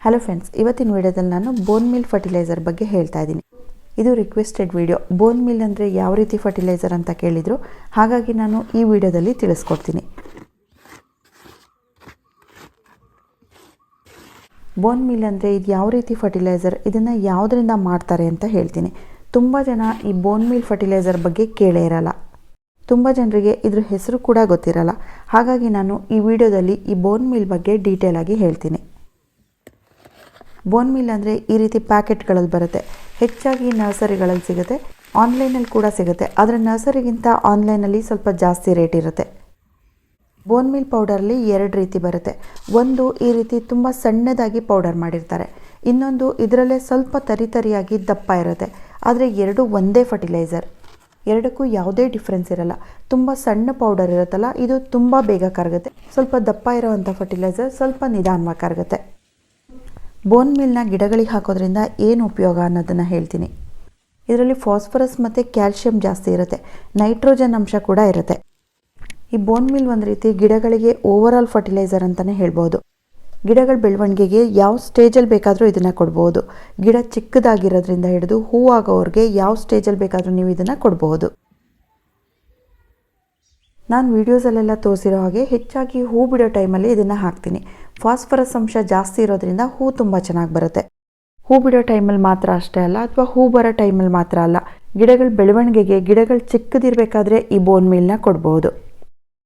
Hello friends, ಇವತ್ತಿನ ವಿಡಿಯೋದಲ್ಲಿ ನಾನು ಬೋನ್ ಮಿಲ್ ಫರ್ಟಿಲೈಸರ್ ಬಗ್ಗೆ ಹೇಳ್ತಾ ಇದ್ದೀನಿ. ಇದು ರಿಕ್ವೆಸ್ಟೆಡ್ ವಿಡಿಯೋ. ಬೋನ್ ಮಿಲ್ ಅಂದರೆ ಯಾವ ರೀತಿ ಫರ್ಟಿಲೈಸರ್ ಅಂತ ಕೇಳಿದರು, ಹಾಗಾಗಿ ನಾನು ಈ ವಿಡಿಯೋದಲ್ಲಿ ತಿಳಿಸ್ಕೊಡ್ತೀನಿ. ಬೋನ್ ಮಿಲ್ ಅಂದರೆ ಇದು ಯಾವ ರೀತಿ ಫರ್ಟಿಲೈಸರ್, ಇದನ್ನು ಯಾವುದರಿಂದ ಮಾಡ್ತಾರೆ ಅಂತ ಹೇಳ್ತೀನಿ. ತುಂಬ ಜನ ಈ ಬೋನ್ ಮಿಲ್ ಫರ್ಟಿಲೈಸರ್ ಬಗ್ಗೆ ಕೇಳೇ ಇರಲ್ಲ. ತುಂಬ ಜನರಿಗೆ ಇದ್ರ ಹೆಸರು ಕೂಡ ಗೊತ್ತಿರಲ್ಲ. ಹಾಗಾಗಿ ನಾನು ಈ ವಿಡಿಯೋದಲ್ಲಿ ಈ ಬೋನ್ ಮಿಲ್ ಬಗ್ಗೆ ಡೀಟೇಲ್ ಆಗಿ ಹೇಳ್ತೀನಿ. ಬೋನ್ ಮಿಲ್ ಅಂದರೆ ಈ ರೀತಿ ಪ್ಯಾಕೆಟ್ಗಳಲ್ಲಿ ಬರುತ್ತೆ. ಹೆಚ್ಚಾಗಿ ನರ್ಸರಿಗಳಲ್ಲಿ ಸಿಗುತ್ತೆ, ಆನ್ಲೈನಲ್ಲಿ ಕೂಡ ಸಿಗುತ್ತೆ. ಆದರೆ ನರ್ಸರಿಗಿಂತ ಆನ್ಲೈನಲ್ಲಿ ಸ್ವಲ್ಪ ಜಾಸ್ತಿ ರೇಟ್ ಇರುತ್ತೆ. ಬೋನ್ ಮಿಲ್ ಪೌಡರಲ್ಲಿ 2 ರೀತಿ ಬರುತ್ತೆ. ಒಂದು ಈ ರೀತಿ ತುಂಬ ಸಣ್ಣದಾಗಿ ಪೌಡರ್ ಮಾಡಿರ್ತಾರೆ. ಇನ್ನೊಂದು ಇದರಲ್ಲೇ ಸ್ವಲ್ಪ ತರಿಯಾಗಿ ದಪ್ಪ ಇರುತ್ತೆ. ಆದರೆ ಎರಡು ಒಂದೇ ಫರ್ಟಿಲೈಸರ್. ಎರಡಕ್ಕೂ ಯಾವುದೇ ಡಿಫ್ರೆನ್ಸ್ ಇರಲ್ಲ. ತುಂಬ ಸಣ್ಣ ಪೌಡರ್ ಇರುತ್ತಲ್ಲ, ಇದು ತುಂಬ ಬೇಗ ಕರಗುತ್ತೆ. ಸ್ವಲ್ಪ ದಪ್ಪ ಇರೋವಂಥ ಫರ್ಟಿಲೈಸರ್ ಸ್ವಲ್ಪ ನಿಧಾನವಾಗಿ ಕರಗುತ್ತೆ. ಬೋನ್ ಮಿಲ್ನ ಗಿಡಗಳಿಗೆ ಹಾಕೋದ್ರಿಂದ ಏನು ಉಪಯೋಗ ಅನ್ನೋದನ್ನು ಹೇಳ್ತೀನಿ. ಇದರಲ್ಲಿ ಫಾಸ್ಫರಸ್ ಮತ್ತು ಕ್ಯಾಲ್ಶಿಯಂ ಜಾಸ್ತಿ ಇರುತ್ತೆ. ನೈಟ್ರೋಜನ್ ಅಂಶ ಕೂಡ ಇರುತ್ತೆ. ಈ ಬೋನ್ ಮಿಲ್ ಒಂದು ರೀತಿ ಗಿಡಗಳಿಗೆ ಓವರಾಲ್ ಫರ್ಟಿಲೈಸರ್ ಅಂತಲೇ ಹೇಳ್ಬೋದು. ಗಿಡಗಳ ಬೆಳವಣಿಗೆಗೆ ಯಾವ ಸ್ಟೇಜಲ್ಲಿ ಬೇಕಾದರೂ ಇದನ್ನು ಕೊಡ್ಬೋದು. ಗಿಡ ಚಿಕ್ಕದಾಗಿರೋದ್ರಿಂದ ಹಿಡಿದು ಹೂವಾಗೋವ್ರಿಗೆ ಯಾವ ಸ್ಟೇಜಲ್ಲಿ ಬೇಕಾದರೂ ನೀವು ಇದನ್ನು ಕೊಡ್ಬೋದು. ನಾನು ವೀಡಿಯೋಸಲ್ಲೆಲ್ಲ ತೋರಿಸಿರೋ ಹಾಗೆ ಹೆಚ್ಚಾಗಿ ಹೂ ಬಿಡೋ ಟೈಮಲ್ಲಿ ಇದನ್ನು ಹಾಕ್ತೀನಿ. ಫಾಸ್ಫರಸ್ ಅಂಶ ಜಾಸ್ತಿ ಇರೋದ್ರಿಂದ ಹೂ ತುಂಬ ಚೆನ್ನಾಗಿ ಬರುತ್ತೆ. ಹೂ ಬಿಡೋ ಟೈಮಲ್ಲಿ ಮಾತ್ರ ಅಷ್ಟೇ ಅಲ್ಲ, ಅಥವಾ ಹೂ ಬರೋ ಟೈಮಲ್ಲಿ ಮಾತ್ರ ಅಲ್ಲ, ಗಿಡಗಳ ಬೆಳವಣಿಗೆಗೆ ಗಿಡಗಳು ಚಿಕ್ಕದಿರಬೇಕಾದ್ರೆ ಈ ಬೋನ್ ಮಿಲ್ನ ಕೊಡ್ಬೋದು.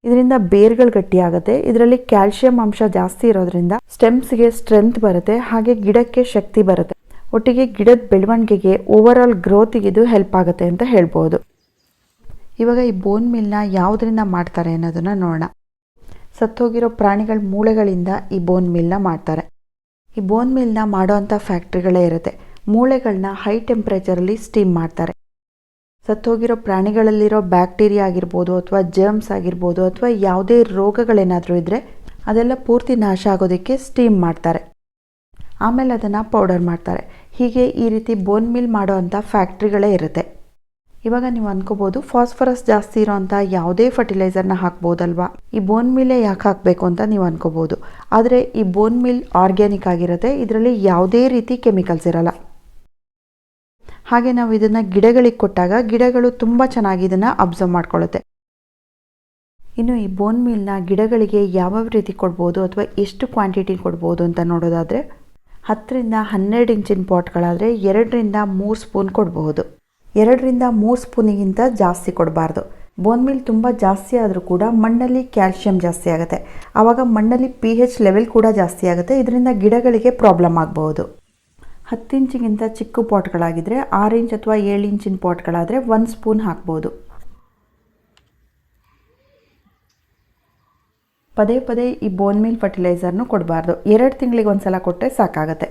ಇದರಿಂದ ಬೇರ್ಗಳು ಗಟ್ಟಿಯಾಗುತ್ತೆ. ಇದರಲ್ಲಿ ಕ್ಯಾಲ್ಶಿಯಂ ಅಂಶ ಜಾಸ್ತಿ ಇರೋದ್ರಿಂದ ಸ್ಟೆಮ್ಸ್ಗೆ ಸ್ಟ್ರೆಂತ್ ಬರುತ್ತೆ, ಹಾಗೆ ಗಿಡಕ್ಕೆ ಶಕ್ತಿ ಬರುತ್ತೆ. ಒಟ್ಟಿಗೆ ಗಿಡದ ಬೆಳವಣಿಗೆಗೆ ಓವರಾಲ್ ಗ್ರೋತಿಗೆ ಇದು ಹೆಲ್ಪ್ ಆಗುತ್ತೆ ಅಂತ ಹೇಳ್ಬೋದು. ಇವಾಗ ಈ ಬೋನ್ ಮಿಲ್ನ ಯಾವುದರಿಂದ ಮಾಡ್ತಾರೆ ಅನ್ನೋದನ್ನು ನೋಡೋಣ. ಸತ್ತೋಗಿರೋ ಪ್ರಾಣಿಗಳ ಮೂಳೆಗಳಿಂದ ಈ ಬೋನ್ ಮಿಲ್ನ ಮಾಡ್ತಾರೆ. ಈ ಬೋನ್ ಮಿಲ್ನ ಮಾಡೋವಂಥ ಫ್ಯಾಕ್ಟ್ರಿಗಳೇ ಇರುತ್ತೆ. ಮೂಳೆಗಳನ್ನ ಹೈ ಟೆಂಪ್ರೇಚರಲ್ಲಿ ಸ್ಟೀಮ್ ಮಾಡ್ತಾರೆ. ಸತ್ತೋಗಿರೋ ಪ್ರಾಣಿಗಳಲ್ಲಿರೋ ಬ್ಯಾಕ್ಟೀರಿಯಾ ಆಗಿರ್ಬೋದು, ಅಥವಾ ಜರ್ಮ್ಸ್ ಆಗಿರ್ಬೋದು, ಅಥವಾ ಯಾವುದೇ ರೋಗಗಳೇನಾದರೂ ಇದ್ದರೆ ಅದೆಲ್ಲ ಪೂರ್ತಿ ನಾಶ ಆಗೋದಕ್ಕೆ ಸ್ಟೀಮ್ ಮಾಡ್ತಾರೆ. ಆಮೇಲೆ ಅದನ್ನು ಪೌಡರ್ ಮಾಡ್ತಾರೆ. ಹೀಗೆ ಈ ರೀತಿ ಬೋನ್ ಮಿಲ್ ಮಾಡೋವಂಥ ಫ್ಯಾಕ್ಟ್ರಿಗಳೇ ಇರುತ್ತೆ. ಇವಾಗ ನೀವು ಅಂದ್ಕೋಬೋದು, ಫಾಸ್ಫರಸ್ ಜಾಸ್ತಿ ಇರೋವಂಥ ಯಾವುದೇ ಫರ್ಟಿಲೈಸರ್ನ ಹಾಕ್ಬೋದಲ್ವಾ, ಈ ಬೋನ್ ಮಿಲ್ಲೇ ಯಾಕೆ ಹಾಕಬೇಕು ಅಂತ ನೀವು ಅಂದ್ಕೋಬೋದು. ಆದರೆ ಈ ಬೋನ್ ಮಿಲ್ ಆರ್ಗ್ಯಾನಿಕ್ ಆಗಿರುತ್ತೆ. ಇದರಲ್ಲಿ ಯಾವುದೇ ರೀತಿ ಕೆಮಿಕಲ್ಸ್ ಇರಲ್ಲ. ಹಾಗೆ ನಾವು ಇದನ್ನು ಗಿಡಗಳಿಗೆ ಕೊಟ್ಟಾಗ ಗಿಡಗಳು ತುಂಬ ಚೆನ್ನಾಗಿ ಇದನ್ನು ಅಬ್ಸರ್ವ್ ಮಾಡ್ಕೊಳ್ಳುತ್ತೆ. ಇನ್ನು ಈ ಬೋನ್ ಮಿಲ್ನ ಗಿಡಗಳಿಗೆ ಯಾವ ರೀತಿ ಕೊಡ್ಬೋದು ಅಥವಾ ಎಷ್ಟು ಕ್ವಾಂಟಿಟಿ ಕೊಡ್ಬೋದು ಅಂತ ನೋಡೋದಾದರೆ, 10ರಿಂದ 12 ಇಂಚಿನ ಪಾಟ್ಗಳಾದರೆ 2ರಿಂದ 3 ಸ್ಪೂನ್ ಕೊಡಬಹುದು. 2ರಿಂದ 3 ಸ್ಪೂನಿಗಿಂತ ಜಾಸ್ತಿ ಕೊಡಬಾರ್ದು. ಬೋನ್ ಮಿಲ್ ತುಂಬ ಜಾಸ್ತಿ ಆದರೂ ಕೂಡ ಮಣ್ಣಲ್ಲಿ ಕ್ಯಾಲ್ಶಿಯಂ ಜಾಸ್ತಿ ಆಗುತ್ತೆ. ಆವಾಗ ಮಣ್ಣಲ್ಲಿ pH ಲೆವೆಲ್ ಕೂಡ ಜಾಸ್ತಿ ಆಗುತ್ತೆ. ಇದರಿಂದ ಗಿಡಗಳಿಗೆ ಪ್ರಾಬ್ಲಮ್ ಆಗಬಹುದು. 10 ಇಂಚಿಗಿಂತ ಚಿಕ್ಕ ಪಾಟ್ಗಳಾಗಿದ್ದರೆ 6 ಇಂಚ್ ಅಥವಾ 7 ಇಂಚಿನ ಪಾಟ್ಗಳಾದರೆ 1 ಸ್ಪೂನ್ ಹಾಕ್ಬೋದು. ಪದೇ ಪದೇ ಈ ಬೋನ್ ಮಿಲ್ ಫರ್ಟಿಲೈಸರ್ನು ಕೊಡಬಾರ್ದು. 2 ತಿಂಗಳಿಗೆ ಒಂದ್ಸಲ ಕೊಟ್ಟರೆ ಸಾಕಾಗುತ್ತೆ.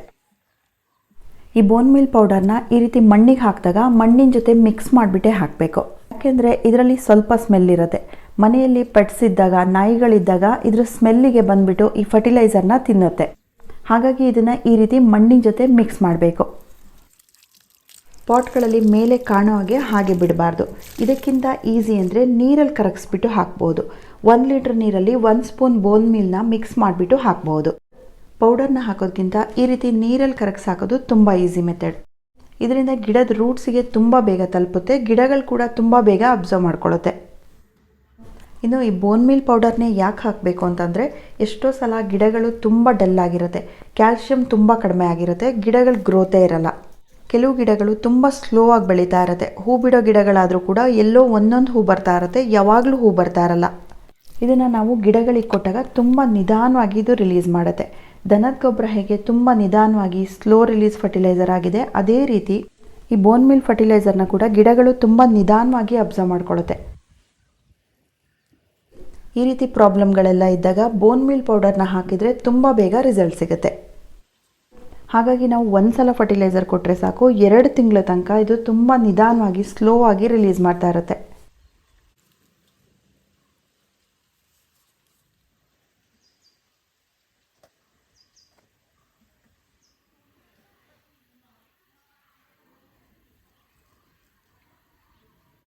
ಈ ಬೋನ್ ಮಿಲ್ ಪೌಡರ್ನ ಈ ರೀತಿ ಮಣ್ಣಿಗೆ ಹಾಕಿದಾಗ ಮಣ್ಣಿನ ಜೊತೆ ಮಿಕ್ಸ್ ಮಾಡಿಬಿಟ್ಟೆ ಹಾಕಬೇಕು. ಯಾಕೆಂದರೆ ಇದರಲ್ಲಿ ಸ್ವಲ್ಪ ಸ್ಮೆಲ್ ಇರುತ್ತೆ. ಮನೆಯಲ್ಲಿ ಪೆಟ್ಸ್ ಇದ್ದಾಗ, ನಾಯಿಗಳಿದ್ದಾಗ ಇದರ ಸ್ಮೆಲ್ಲಿಗೆ ಬಂದುಬಿಟ್ಟು ಈ ಫರ್ಟಿಲೈಸರ್ನ ತಿನ್ನುತ್ತೆ. ಹಾಗಾಗಿ ಇದನ್ನು ಈ ರೀತಿ ಮಣ್ಣಿನ ಜೊತೆ ಮಿಕ್ಸ್ ಮಾಡಬೇಕು. ಪಾಟ್ಗಳಲ್ಲಿ ಮೇಲೆ ಕಾಣೋ ಹಾಗೆ ಬಿಡಬಾರ್ದು. ಇದಕ್ಕಿಂತ ಈಸಿ ಅಂದರೆ ನೀರಲ್ಲಿ ಕರಗಿಸ್ಬಿಟ್ಟು ಹಾಕ್ಬೋದು. 1 ಲೀಟ್ರ್ ನೀರಲ್ಲಿ 1 ಸ್ಪೂನ್ ಬೋನ್ ಮಿಲ್ನ ಮಿಕ್ಸ್ ಮಾಡಿಬಿಟ್ಟು ಹಾಕ್ಬೋದು. ಪೌಡರ್ನ ಹಾಕೋದಕ್ಕಿಂತ ಈ ರೀತಿ ನೀರಲ್ಲಿ ಕರಗಿಸಿ ಹಾಕೋದು ತುಂಬ ಈಸಿ ಮೆಥಡ್. ಇದರಿಂದ ಗಿಡದ ರೂಟ್ಸಿಗೆ ತುಂಬ ಬೇಗ ತಲುಪುತ್ತೆ. ಗಿಡಗಳು ಕೂಡ ತುಂಬ ಬೇಗ ಅಬ್ಸರ್ವ್ ಮಾಡ್ಕೊಳ್ಳುತ್ತೆ. ಇನ್ನು ಈ ಬೋನ್ ಮಿಲ್ ಪೌಡರ್ನೇ ಯಾಕೆ ಹಾಕಬೇಕು ಅಂತಂದರೆ, ಎಷ್ಟೋ ಸಲ ಗಿಡಗಳು ತುಂಬ ಡಲ್ ಆಗಿರುತ್ತೆ, ಕ್ಯಾಲ್ಶಿಯಂ ತುಂಬ ಕಡಿಮೆ ಆಗಿರುತ್ತೆ, ಗಿಡಗಳ ಗ್ರೋತೇ ಇರಲ್ಲ. ಕೆಲವು ಗಿಡಗಳು ತುಂಬ ಸ್ಲೋ ಆಗಿ ಬೆಳೀತಾ ಇರುತ್ತೆ. ಹೂ ಬಿಡೋ ಗಿಡಗಳಾದರೂ ಕೂಡ ಎಲ್ಲೋ ಒಂದೊಂದು ಹೂ ಬರ್ತಾ ಇರುತ್ತೆ, ಯಾವಾಗಲೂ ಹೂ ಬರ್ತಾ ಇರಲ್ಲ. ಇದನ್ನು ನಾವು ಗಿಡಗಳಿಗೆ ಕೊಟ್ಟಾಗ ತುಂಬ ನಿಧಾನವಾಗಿ ಇದು ರಿಲೀಸ್ ಮಾಡುತ್ತೆ. ದನದ ಗೊಬ್ಬರ ಹೇಗೆ ತುಂಬ ನಿಧಾನವಾಗಿ ಸ್ಲೋ ರಿಲೀಸ್ ಫರ್ಟಿಲೈಸರ್ ಆಗಿದೆ, ಅದೇ ರೀತಿ ಈ ಬೋನ್ ಮಿಲ್ ಫರ್ಟಿಲೈಸರ್ನ ಕೂಡ ಗಿಡಗಳು ತುಂಬ ನಿಧಾನವಾಗಿ ಅಬ್ಸರ್ವ್ ಮಾಡ್ಕೊಳ್ಳುತ್ತೆ. ಈ ರೀತಿ ಪ್ರಾಬ್ಲಮ್ಗಳೆಲ್ಲ ಇದ್ದಾಗ ಬೋನ್ ಮಿಲ್ ಪೌಡರ್ನ ಹಾಕಿದರೆ ತುಂಬ ಬೇಗ ರಿಸಲ್ಟ್ ಸಿಗುತ್ತೆ. ಹಾಗಾಗಿ ನಾವು ಒಂದ್ಸಲ ಫರ್ಟಿಲೈಸರ್ ಕೊಟ್ಟರೆ ಸಾಕು, 2 ತಿಂಗಳ ತನಕ ಇದು ತುಂಬ ನಿಧಾನವಾಗಿ ಸ್ಲೋ ಆಗಿ ರಿಲೀಸ್ ಮಾಡ್ತಾ ಇರುತ್ತೆ.